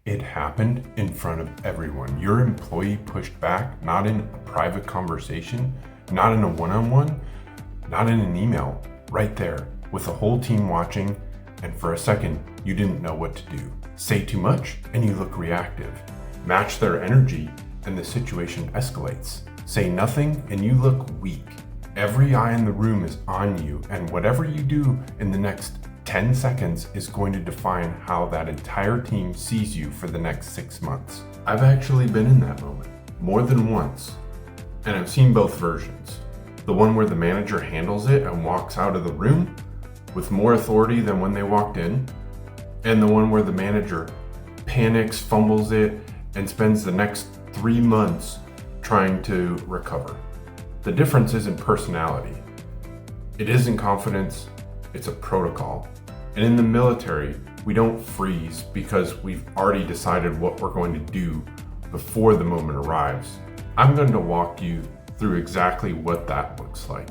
It happened in front of everyone. Your employee pushed back, not in a private conversation, not in a one-on-one, not in an email, right there with the whole team watching. And for a second, you didn't know what to do. Say too much and you look reactive. Match their energy and the situation escalates. Say nothing and you look weak. Every eye in the room is on you, and whatever you do in the next 10 seconds is going to define how that entire team sees you for the next 6 months. I've actually been in that moment more than once, and I've seen both versions. The one where the manager handles it and walks out of the room with more authority than when they walked in, and the one where the manager panics, fumbles it, and spends the next 3 months trying to recover. The difference isn't personality. It isn't confidence, it's a protocol. And in the military, we don't freeze because we've already decided what we're going to do before the moment arrives. I'm going to walk you through exactly what that looks like.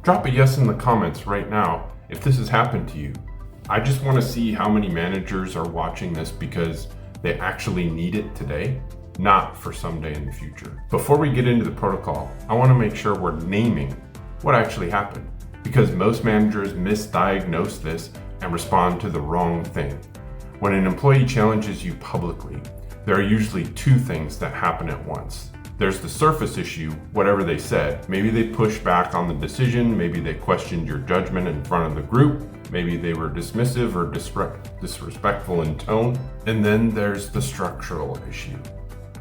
Drop a yes in the comments right now if this has happened to you. I just want to see how many managers are watching this because they actually need it today, not for someday in the future. Before we get into the protocol, I want to make sure we're naming what actually happened, because most managers misdiagnose this and respond to the wrong thing. When an employee challenges you publicly, there are usually two things that happen at once. There's the surface issue, whatever they said. Maybe they pushed back on the decision, maybe they questioned your judgment in front of the group, maybe they were dismissive or disrespectful in tone. And then there's the structural issue,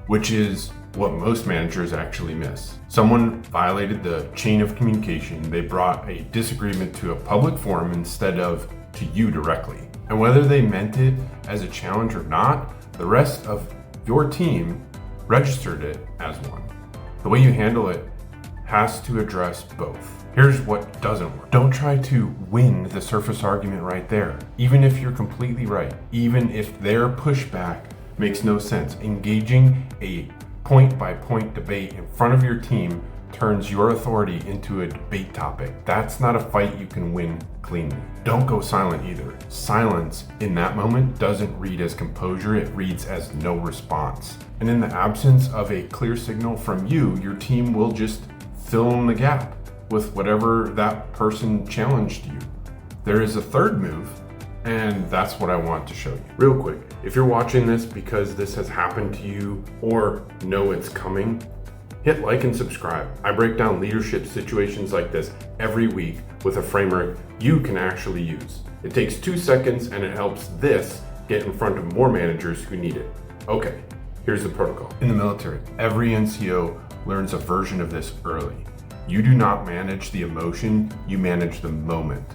which is what most managers actually miss. Someone violated the chain of communication. They brought a disagreement to a public forum instead of to you directly. And whether they meant it as a challenge or not, the rest of your team registered it as one. The way you handle it has to address both. Here's what doesn't work. Don't try to win the surface argument right there. Even if you're completely right, even if their pushback makes no sense, engaging a point-by-point debate in front of your team turns your authority into a debate topic. That's not a fight you can win cleanly. Don't go silent either. Silence in that moment doesn't read as composure, it reads as no response. And in the absence of a clear signal from you, your team will just fill in the gap with whatever that person challenged you. There is a third move, and that's what I want to show you. Real quick, if you're watching this because this has happened to you or know it's coming, hit like and subscribe. I break down leadership situations like this every week with a framework you can actually use. It takes 2 seconds and it helps this get in front of more managers who need it. Okay, here's the protocol. In the military, every NCO learns a version of this early. You do not manage the emotion, you manage the moment.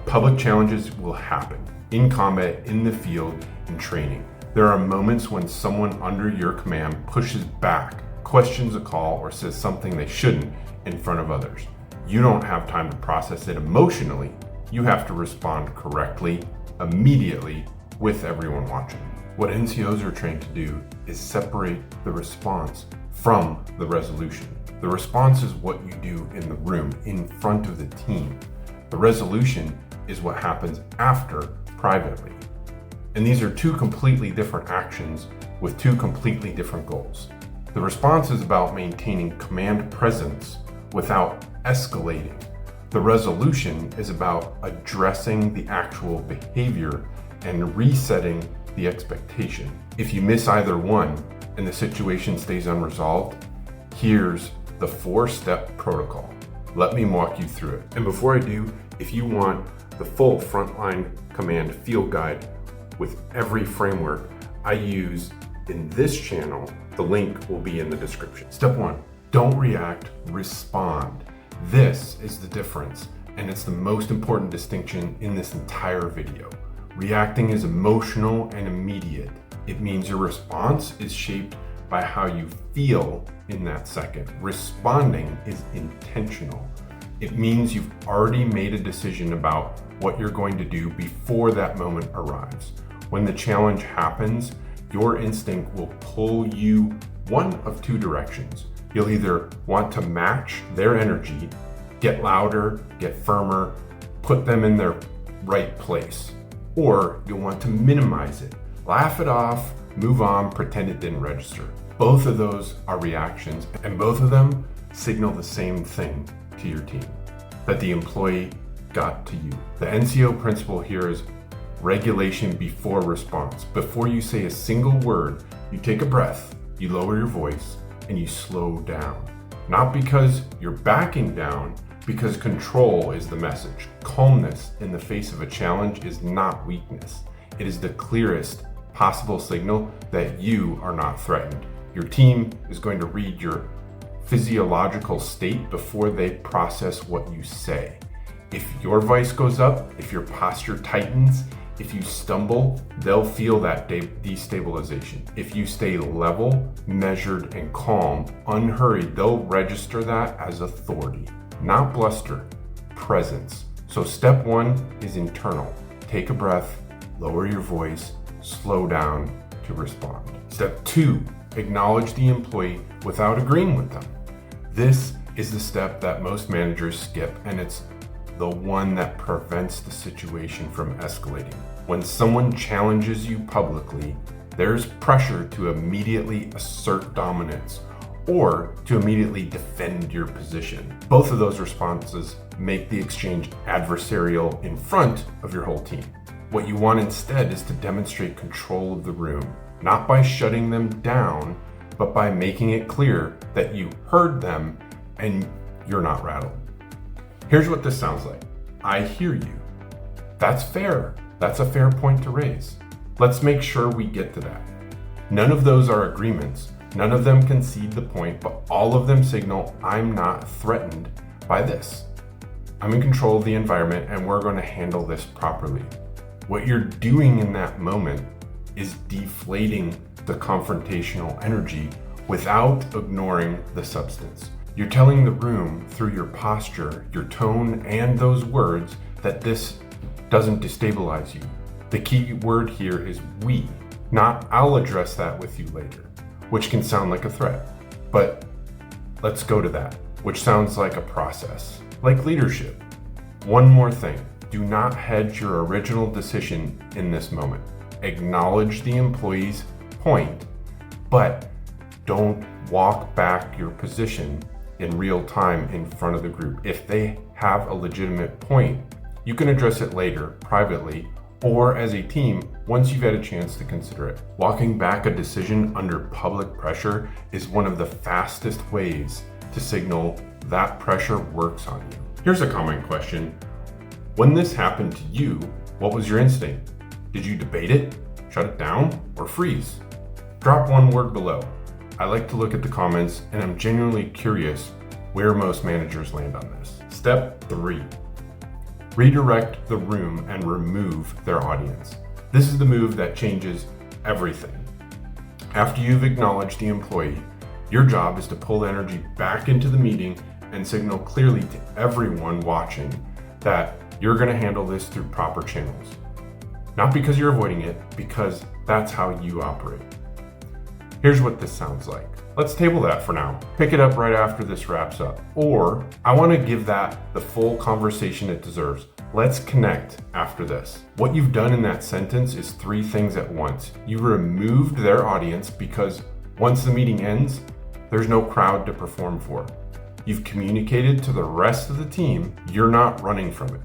Public challenges will happen in combat, in the field, in training. There are moments when someone under your command pushes back, questions a call, or says something they shouldn't in front of others. You don't have time to process it emotionally. You have to respond correctly, immediately, with everyone watching. What NCOs are trained to do is separate the response from the resolution. The response is what you do in the room, in front of the team. The resolution is what happens after, privately. And these are two completely different actions with two completely different goals. The response is about maintaining command presence without escalating. The resolution is about addressing the actual behavior and resetting the expectation. If you miss either one and the situation stays unresolved, here's the 4-step protocol. Let me walk you through it. And before I do, if you want the full Frontline Command field guide with every framework I use in this channel, the link will be in the description. Step 1, don't react, respond. This is the difference, and it's the most important distinction in this entire video. Reacting is emotional and immediate. It means your response is shaped by how you feel in that second. Responding is intentional. It means you've already made a decision about what you're going to do before that moment arrives. When the challenge happens, your instinct will pull you one of two directions. You'll either want to match their energy, get louder, get firmer, put them in their right place, or you'll want to minimize it, laugh it off, move on, pretend it didn't register. Both of those are reactions, and both of them signal the same thing to your team, that the employee got to you. The NCO principle here is regulation before response. Before you say a single word, you take a breath, you lower your voice, and you slow down. Not because you're backing down, because control is the message. Calmness in the face of a challenge is not weakness. It is the clearest possible signal that you are not threatened. Your team is going to read your physiological state before they process what you say. If your voice goes up, if your posture tightens, if you stumble, they'll feel that destabilization. If you stay level, measured, and calm, unhurried, they'll register that as authority, not bluster, presence. So step one is internal. Take a breath, lower your voice, slow down to respond. Step two, acknowledge the employee without agreeing with them. This is the step that most managers skip, and it's the one that prevents the situation from escalating. When someone challenges you publicly, there's pressure to immediately assert dominance or to immediately defend your position. Both of those responses make the exchange adversarial in front of your whole team. What you want instead is to demonstrate control of the room, not by shutting them down, but by making it clear that you heard them and you're not rattled. Here's what this sounds like. I hear you. That's fair. That's a fair point to raise. Let's make sure we get to that. None of those are agreements. None of them concede the point, but all of them signal I'm not threatened by this. I'm in control of the environment and we're going to handle this properly. What you're doing in that moment is deflating the confrontational energy without ignoring the substance. You're telling the room through your posture, your tone, and those words that this doesn't destabilize you. The key word here is we, not I'll address that with you later, which can sound like a threat. But let's go to that, which sounds like a process, like leadership. One more thing, do not hedge your original decision in this moment. Acknowledge the employee's point, but don't walk back your position in real time in front of the group. If they have a legitimate point, you can address it later, privately, or as a team once you've had a chance to consider it. Walking back a decision under public pressure is one of the fastest ways to signal that pressure works on you. Here's a common question. When this happened to you, what was your instinct? Did you debate it, shut it down, or freeze? Drop one word below. I like to look at the comments, and I'm genuinely curious where most managers land on this. Step 3. Redirect the room and remove their audience. This is the move that changes everything. After you've acknowledged the employee, your job is to pull energy back into the meeting and signal clearly to everyone watching that you're going to handle this through proper channels. Not because you're avoiding it, because that's how you operate. Here's what this sounds like. Let's table that for now. Pick it up right after this wraps up. Or I want to give that the full conversation it deserves. Let's connect after this. What you've done in that sentence is 3 things at once. You removed their audience because once the meeting ends, there's no crowd to perform for. You've communicated to the rest of the team you're not running from it.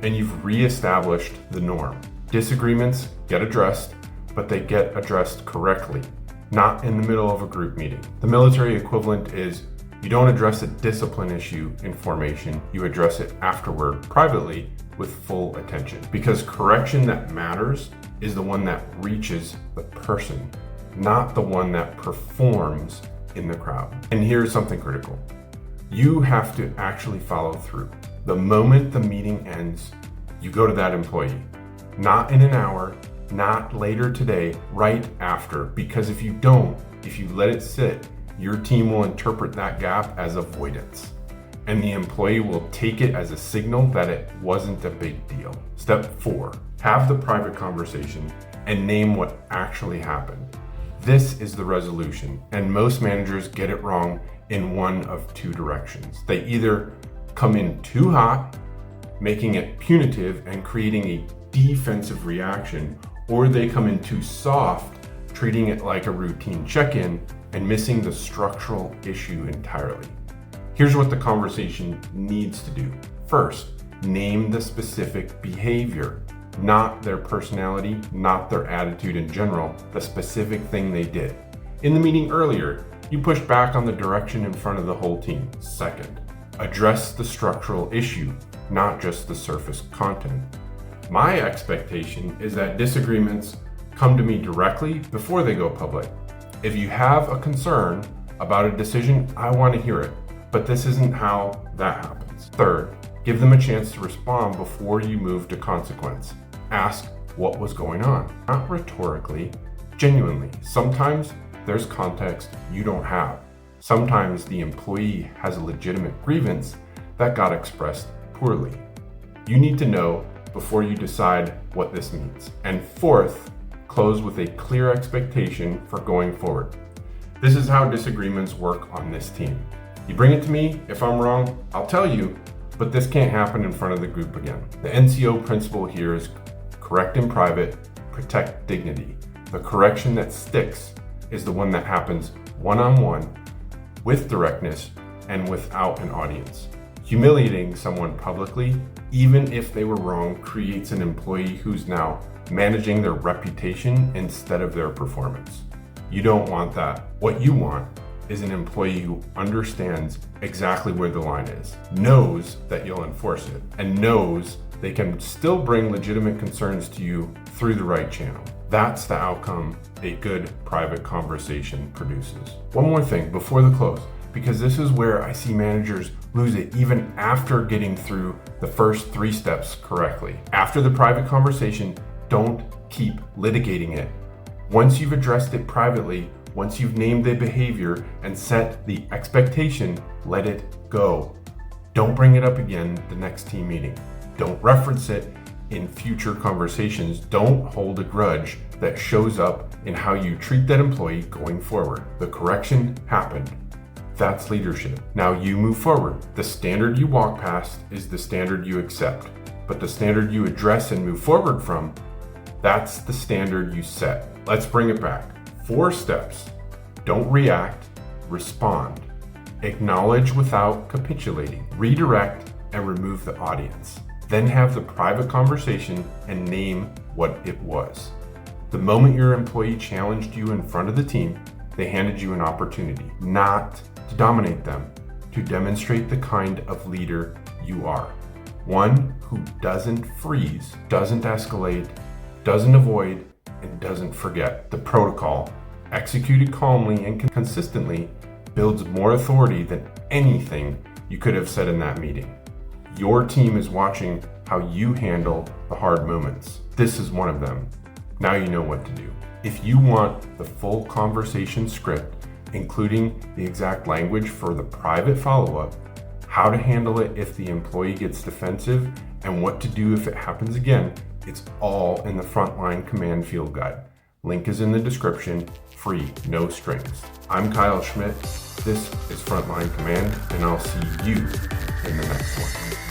And you've reestablished the norm. Disagreements get addressed, but they get addressed correctly, not in the middle of a group meeting. The military equivalent is you don't address a discipline issue in formation, you address it afterward, privately, with full attention. Because correction that matters is the one that reaches the person, not the one that performs in the crowd. And here's something critical. You have to actually follow through. The moment the meeting ends, you go to that employee. Not in an hour, not later today, right after. Because if you don't, if you let it sit, your team will interpret that gap as avoidance. And the employee will take it as a signal that it wasn't a big deal. Step 4, have the private conversation and name what actually happened. This is the resolution, and most managers get it wrong in one of 2 directions. They either come in too hot, making it punitive and creating a defensive reaction, or they come in too soft, treating it like a routine check-in, and missing the structural issue entirely. Here's what the conversation needs to do. First, name the specific behavior, not their personality, not their attitude in general, the specific thing they did. In the meeting earlier, you pushed back on the direction in front of the whole team. Second, address the structural issue, not just the surface content. My expectation is that disagreements come to me directly before they go public. If you have a concern about a decision, I want to hear it, but this isn't how that happens. Third, give them a chance to respond before you move to consequence. Ask what was going on, not rhetorically, genuinely. Sometimes there's context you don't have. Sometimes the employee has a legitimate grievance that got expressed poorly. You need to know before you decide what this means. And fourth, close with a clear expectation for going forward. This is how disagreements work on this team. You bring it to me, if I'm wrong, I'll tell you, but this can't happen in front of the group again. The NCO principle here is correct in private, protect dignity. The correction that sticks is the one that happens one-on-one, with directness, and without an audience. Humiliating someone publicly, even if they were wrong, creates an employee who's now managing their reputation instead of their performance. You don't want that. What you want is an employee who understands exactly where the line is, knows that you'll enforce it, and knows they can still bring legitimate concerns to you through the right channel. That's the outcome a good private conversation produces. One more thing before the close, because this is where I see managers lose it even after getting through the first 3 steps correctly. After the private conversation, don't keep litigating it. Once you've addressed it privately, once you've named the behavior and set the expectation, let it go. Don't bring it up again the next team meeting. Don't reference it in future conversations. Don't hold a grudge that shows up in how you treat that employee going forward. The correction happened. That's leadership. Now you move forward. The standard you walk past is the standard you accept, but the standard you address and move forward from, that's the standard you set. Let's bring it back. 4 steps. Don't react, respond. Acknowledge without capitulating. Redirect and remove the audience. Then have the private conversation and name what it was. The moment your employee challenged you in front of the team, they handed you an opportunity, not to dominate them, to demonstrate the kind of leader you are. One who doesn't freeze, doesn't escalate, doesn't avoid, and doesn't forget. The protocol, executed calmly and consistently, builds more authority than anything you could have said in that meeting. Your team is watching how you handle the hard moments. This is one of them. Now you know what to do. If you want the full conversation script, including the exact language for the private follow-up, how to handle it if the employee gets defensive, and what to do if it happens again, it's all in the Frontline Command Field Guide. Link is in the description, free, no strings. I'm Kyle Schmidt, this is Frontline Command, and I'll see you in the next one.